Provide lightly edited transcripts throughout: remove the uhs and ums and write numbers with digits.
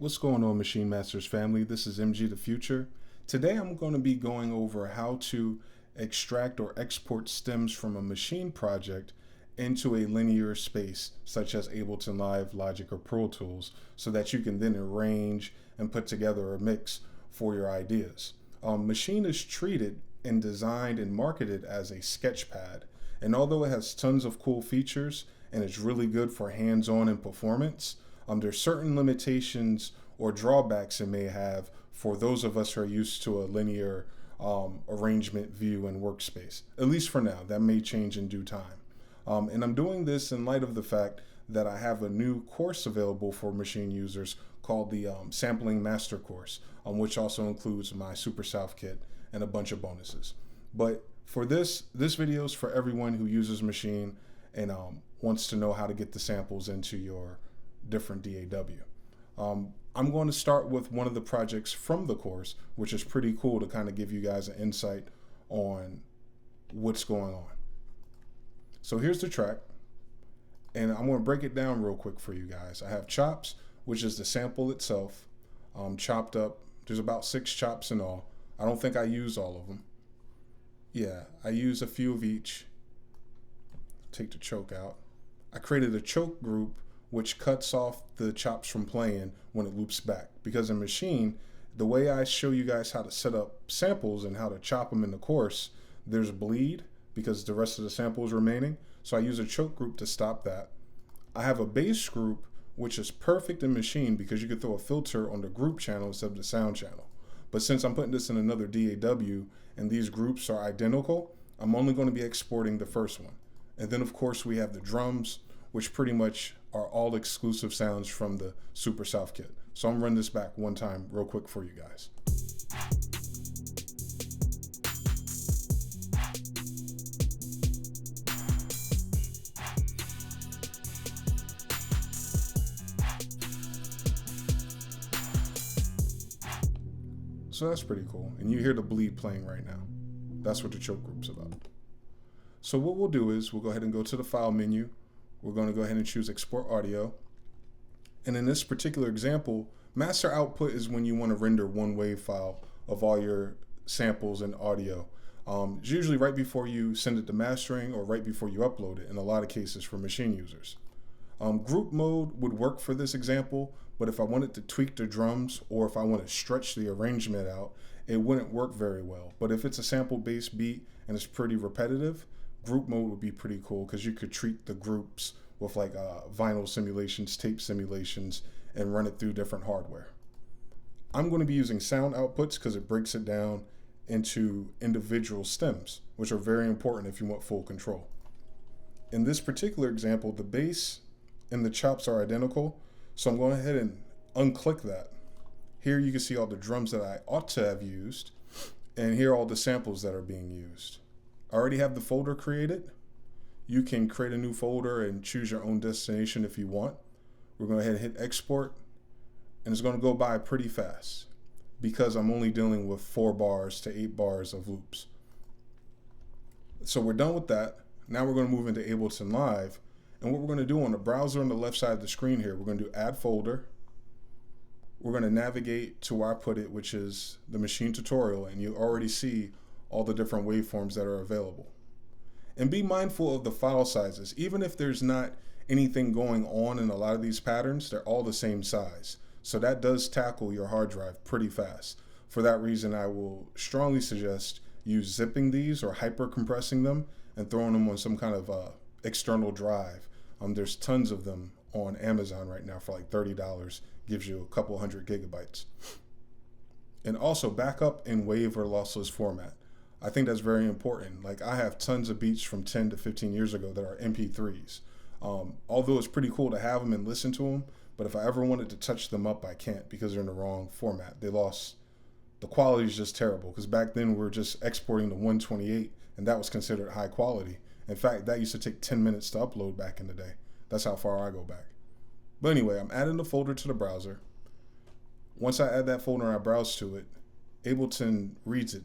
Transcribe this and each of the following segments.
What's going on, Machine Masters family? This is MG the Future. Today I'm going to be going over how to extract or export stems from a Maschine project into a linear space such as Ableton Live, Logic, or Pro Tools so that you can then arrange and put together a mix for your ideas. Maschine is treated and designed and marketed as a sketchpad, and although it has tons of cool features and it's really good for hands-on and performance, there's certain limitations or drawbacks it may have for those of us who are used to a linear arrangement view and workspace. At least for now. That may change in due time. And I'm doing this in light of the fact that I have a new course available for Maschine users called the Sampling Master Course, which also includes my Super South Kit and a bunch of bonuses. But for this video is for everyone who uses Maschine and wants to know how to get the samples into your different DAW. I'm going to start with one of the projects from the course, which is pretty cool to kind of give you guys an insight on what's going on. So here's the track, and I'm going to break it down real quick for you guys. I have chops, which is the sample itself, chopped up. There's about 6 chops in all. I don't think I use all of them. Yeah, I use a few of each. Take the choke out. I created a choke group which cuts off the chops from playing when it loops back. Because in Maschine, the way I show you guys how to set up samples and how to chop them in the course, there's bleed because the rest of the sample is remaining. So I use a choke group to stop that. I have a bass group, which is perfect in Maschine because you could throw a filter on the group channel instead of the sound channel. But since I'm putting this in another DAW and these groups are identical, I'm only going to be exporting the first one. And then of course we have the drums, which pretty much are all exclusive sounds from the Super South Kit. So I'm running this back one time real quick for you guys. So that's pretty cool. And you hear the bleed playing right now. That's what the choke group's about. So what we'll do is we'll go ahead and go to the file menu. We're going to go ahead and choose export audio. And in this particular example, master output is when you want to render one wave file of all your samples and audio. It's usually right before you send it to mastering or right before you upload it in a lot of cases for Maschine users. Group mode would work for this example, but if I wanted to tweak the drums or if I want to stretch the arrangement out, it wouldn't work very well. But if it's a sample-based beat and it's pretty repetitive, group mode would be pretty cool because you could treat the groups with like vinyl simulations, tape simulations, and run it through different hardware. I'm going to be using sound outputs because it breaks it down into individual stems, which are very important if you want full control. In this particular example, the bass and the chops are identical, so I'm going ahead and unclick that. Here you can see all the drums that I ought to have used, and here are all the samples that are being used. I already have the folder created. You can create a new folder and choose your own destination if you want. We're going to go ahead and hit export, and it's going to go by pretty fast because I'm only dealing with 4 bars to 8 bars of loops. So we're done with that. Now we're going to move into Ableton Live, and what we're going to do on the browser on the left side of the screen here, we're going to do add folder. We're going to navigate to where I put it, which is the Maschine tutorial, and you already see all the different waveforms that are available. And be mindful of the file sizes. Even if there's not anything going on in a lot of these patterns, they're all the same size. So that does tackle your hard drive pretty fast. For that reason, I will strongly suggest you zipping these or hyper compressing them and throwing them on some kind of external drive. There's tons of them on Amazon right now for like $30. Gives you a couple 100 gigabytes. And also backup in WAV or lossless format. I think that's very important. Like I have tons of beats from 10 to 15 years ago that are MP3s. Although it's pretty cool to have them and listen to them, but if I ever wanted to touch them up, I can't because they're in the wrong format. The quality is just terrible because back then we were just exporting to 128 and that was considered high quality. In fact, that used to take 10 minutes to upload back in the day. That's how far I go back. But anyway, I'm adding the folder to the browser. Once I add that folder and I browse to it, Ableton reads it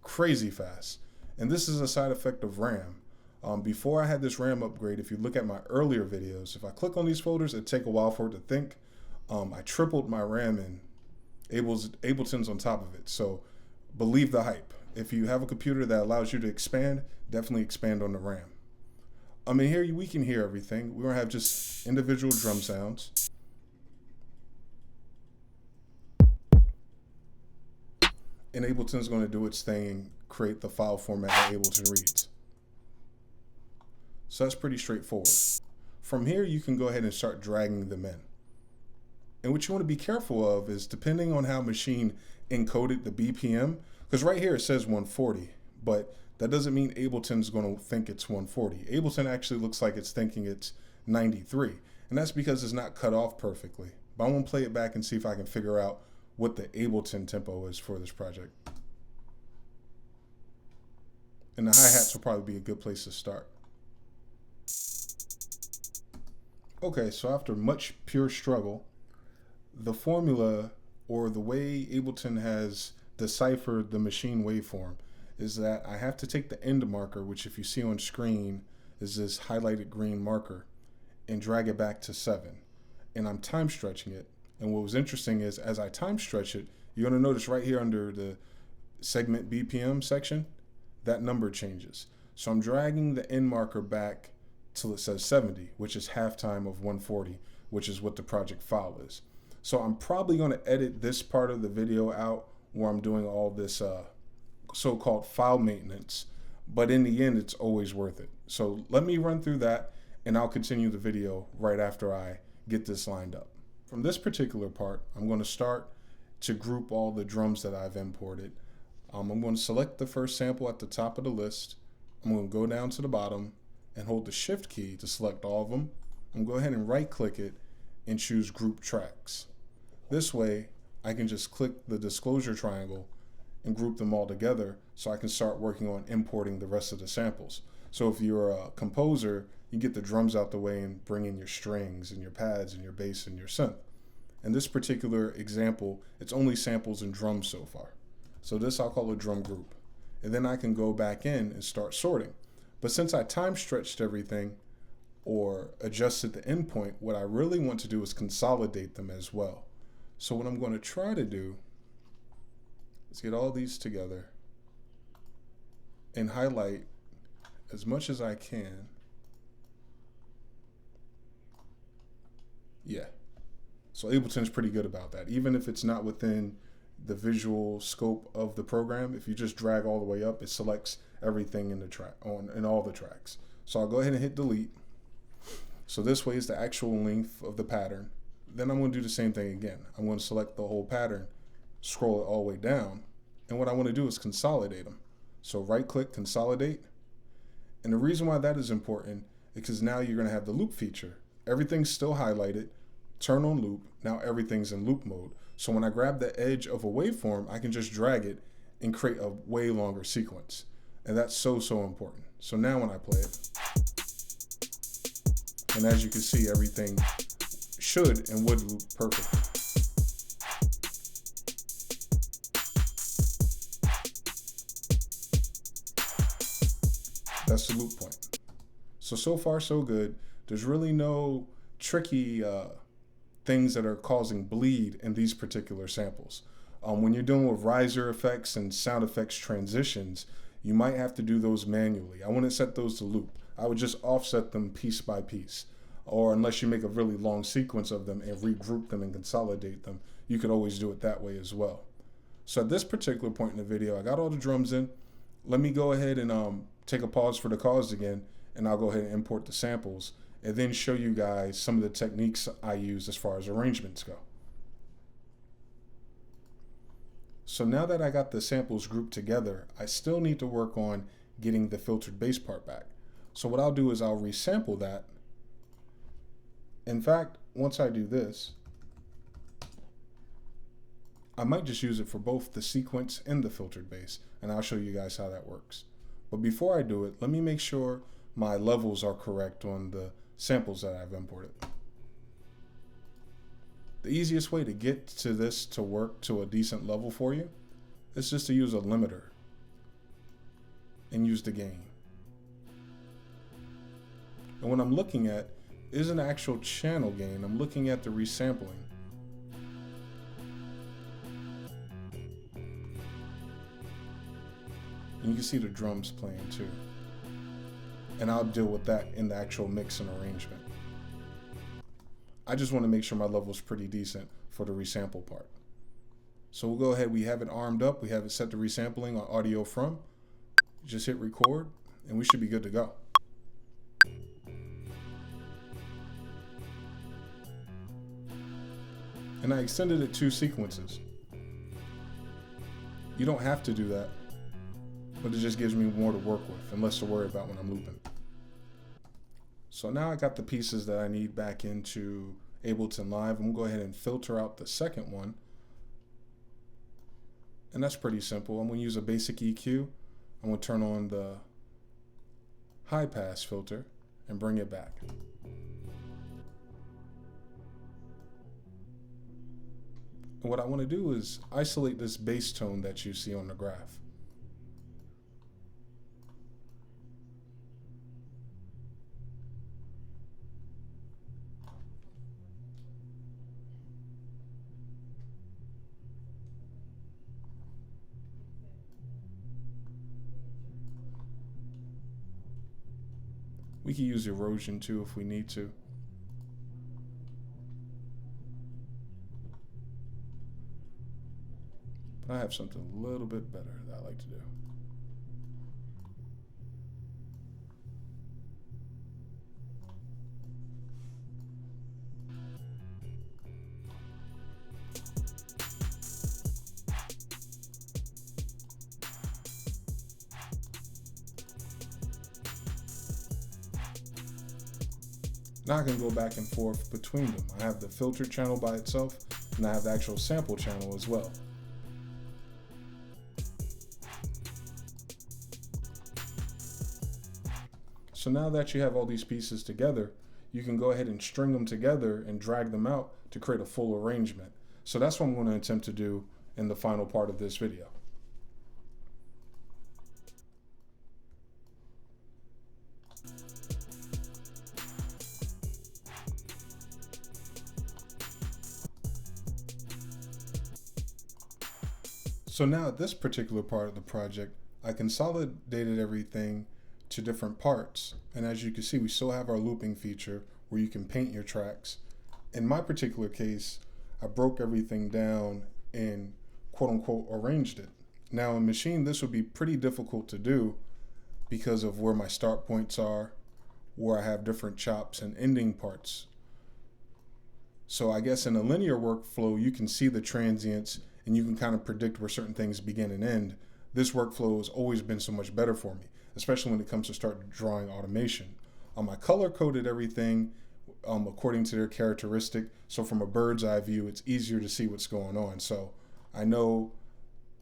crazy fast. And this is a side effect of RAM. Before I had this RAM upgrade, if you look at my earlier videos, if I click on these folders, it'd take a while for it to think. I tripled my RAM and Ableton's on top of it. So believe the hype. If you have a computer that allows you to expand, definitely expand on the RAM. I mean, here we can hear everything. We're gonna have just individual drum sounds. And Ableton's gonna do its thing and create the file format that Ableton reads. So that's pretty straightforward. From here, you can go ahead and start dragging them in. And what you want to be careful of is, depending on how Maschine encoded the BPM, because right here it says 140, but that doesn't mean Ableton's going to think it's 140. Ableton actually looks like it's thinking it's 93, and that's because it's not cut off perfectly. But I want to play it back and see if I can figure out what the Ableton tempo is for this project. And the hi-hats will probably be a good place to start. Okay, so after much pure struggle, the formula, or the way Ableton has deciphered the Maschine waveform, is that I have to take the end marker, which if you see on screen is this highlighted green marker, and drag it back to 7. And I'm time stretching it. And what was interesting is, as I time stretch it, you're going to notice right here under the segment BPM section, that number changes. So I'm dragging the end marker back till it says 70, which is halftime of 140, which is what the project file is. So I'm probably going to edit this part of the video out where I'm doing all this so-called file maintenance, but in the end, it's always worth it. So let me run through that, and I'll continue the video right after I get this lined up. From this particular part, I'm going to start to group all the drums that I've imported. I'm going to select the first sample at the top of the list. I'm going to go down to the bottom and hold the Shift key to select all of them. I'm going to go ahead and right-click it and choose Group Tracks. This way, I can just click the disclosure triangle and group them all together so I can start working on importing the rest of the samples. So if you're a composer, you get the drums out the way and bring in your strings and your pads and your bass and your synth. In this particular example, it's only samples and drums so far. So this I'll call a drum group. And then I can go back in and start sorting. But since I time stretched everything or adjusted the endpoint, what I really want to do is consolidate them as well. So what I'm going to try to do is get all these together and highlight as much as I can. Yeah. So Ableton's pretty good about that. Even if it's not within the visual scope of the program, if you just drag all the way up, it selects everything in the track in all the tracks. So I'll go ahead and hit delete. So this way is the actual length of the pattern. Then I'm going to do the same thing again. I'm going to select the whole pattern, scroll it all the way down, and what I want to do is consolidate them. So right click, consolidate. And the reason why that is important is because now you're going to have the loop feature. Everything's still highlighted, turn on loop, now everything's in loop mode. So when I grab the edge of a waveform, I can just drag it and create a way longer sequence. And that's so important. So now when I play it, and as you can see, everything should and would loop perfectly. That's the loop point. So far so good. There's really no tricky things that are causing bleed in these particular samples. When you're dealing with riser effects and sound effects transitions, you might have to do those manually. I wouldn't set those to loop. I would just offset them piece by piece. Or unless you make a really long sequence of them and regroup them and consolidate them, you could always do it that way as well. So at this particular point in the video, I got all the drums in. Let me go ahead and take a pause for the cause again, and I'll go ahead and import the samples and then show you guys some of the techniques I use as far as arrangements go. So now that I got the samples grouped together, I still need to work on getting the filtered bass part back. So what I'll do is I'll resample that. In fact, once I do this, I might just use it for both the sequence and the filtered bass, and I'll show you guys how that works. But before I do it, let me make sure my levels are correct on the samples that I've imported. The easiest way to get to this to work to a decent level for you is just to use a limiter and use the gain. And what I'm looking at is an actual channel gain. I'm looking at the resampling. And you can see the drums playing too. And I'll deal with that in the actual mix and arrangement. I just want to make sure my level is pretty decent for the resample part. So we'll go ahead, we have it armed up, we have it set to resampling on audio from. Just hit record, and we should be good to go. And I extended it 2 sequences. You don't have to do that, but it just gives me more to work with and less to worry about when I'm looping. So now I got the pieces that I need back into Ableton Live, and we'll go ahead and filter out the second one. And that's pretty simple. I'm going to use a basic EQ. I'm going to turn on the high pass filter and bring it back. And what I want to do is isolate this bass tone that you see on the graph. We can use erosion too if we need to. But I have something a little bit better that I like to do. Now I can go back and forth between them. I have the filter channel by itself, and I have the actual sample channel as well. So now that you have all these pieces together, you can go ahead and string them together and drag them out to create a full arrangement. So that's what I'm going to attempt to do in the final part of this video. So now at this particular part of the project, I consolidated everything to different parts. And as you can see, we still have our looping feature where you can paint your tracks. In my particular case, I broke everything down and quote unquote arranged it. Now in Maschine, this would be pretty difficult to do because of where my start points are, where I have different chops and ending parts. So I guess in a linear workflow, you can see the transients and you can kind of predict where certain things begin and end. This workflow has always been so much better for me, especially when it comes to start drawing automation. I color coded everything according to their characteristic. So from a bird's eye view, it's easier to see what's going on. So I know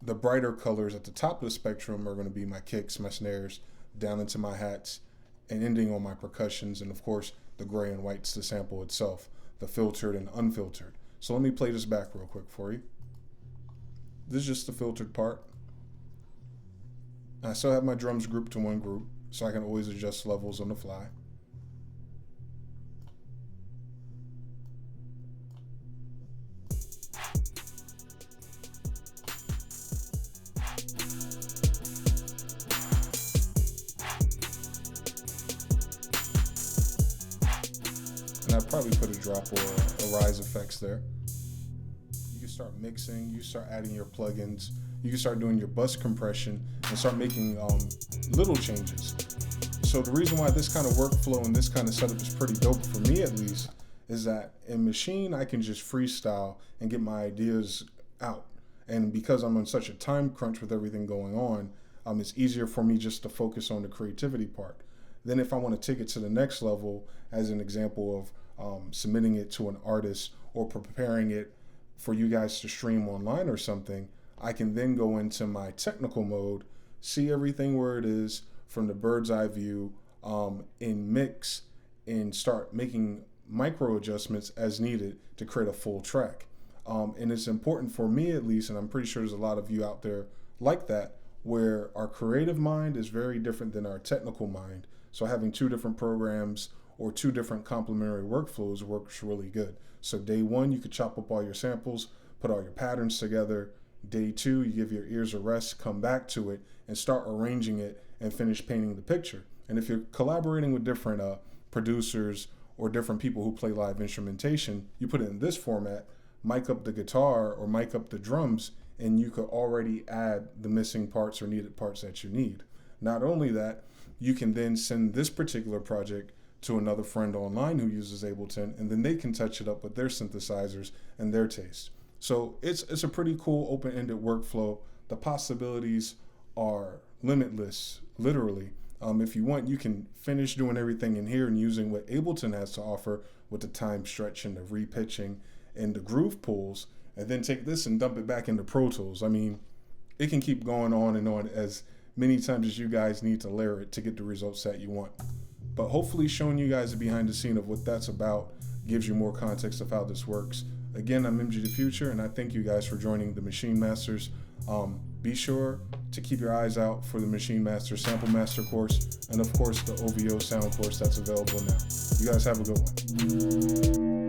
the brighter colors at the top of the spectrum are going to be my kicks, my snares, down into my hats, and ending on my percussions, and of course the gray and white's the sample itself, the filtered and unfiltered. So let me play this back real quick for you. This is just the filtered part. I still have my drums grouped to one group, so I can always adjust levels on the fly. And I probably put a drop or a rise effects there. You can start mixing, you start adding your plugins, you can start doing your bus compression and start making little changes. So the reason why this kind of workflow and this kind of setup is pretty dope, for me at least, is that in Maschine I can just freestyle and get my ideas out. And because I'm on such a time crunch with everything going on, it's easier for me just to focus on the creativity part. Then if I want to take it to the next level, as an example of submitting it to an artist or preparing it for you guys to stream online or something, I can then go into my technical mode, see everything where it is from the bird's eye view, in mix, and start making micro adjustments as needed to create a full track. And it's important for me at least, and I'm pretty sure there's a lot of you out there like that, where our creative mind is very different than our technical mind. So having 2 different programs or 2 different complementary workflows works really good. So day one, you could chop up all your samples, put all your patterns together, Day 2, you give your ears a rest, come back to it, and start arranging it and finish painting the picture. And if you're collaborating with different producers or different people who play live instrumentation, you put it in this format, mic up the guitar or mic up the drums, and you could already add the missing parts or needed parts that you need. Not only that, you can then send this particular project to another friend online who uses Ableton, and then they can touch it up with their synthesizers and their taste. So it's a pretty cool open-ended workflow. The possibilities are limitless, literally. If you want, you can finish doing everything in here and using what Ableton has to offer with the time stretching, the repitching, and the groove pulls, and then take this and dump it back into Pro Tools. I mean, it can keep going on and on as many times as you guys need to layer it to get the results that you want. But hopefully showing you guys the behind the scene of what that's about gives you more context of how this works. Again, I'm MG the Future, and I thank you guys for joining the Maschine Masters. Be sure to keep your eyes out for the Maschine Master Sample Master course, and of course the OVO sound course that's available now. You guys have a good one.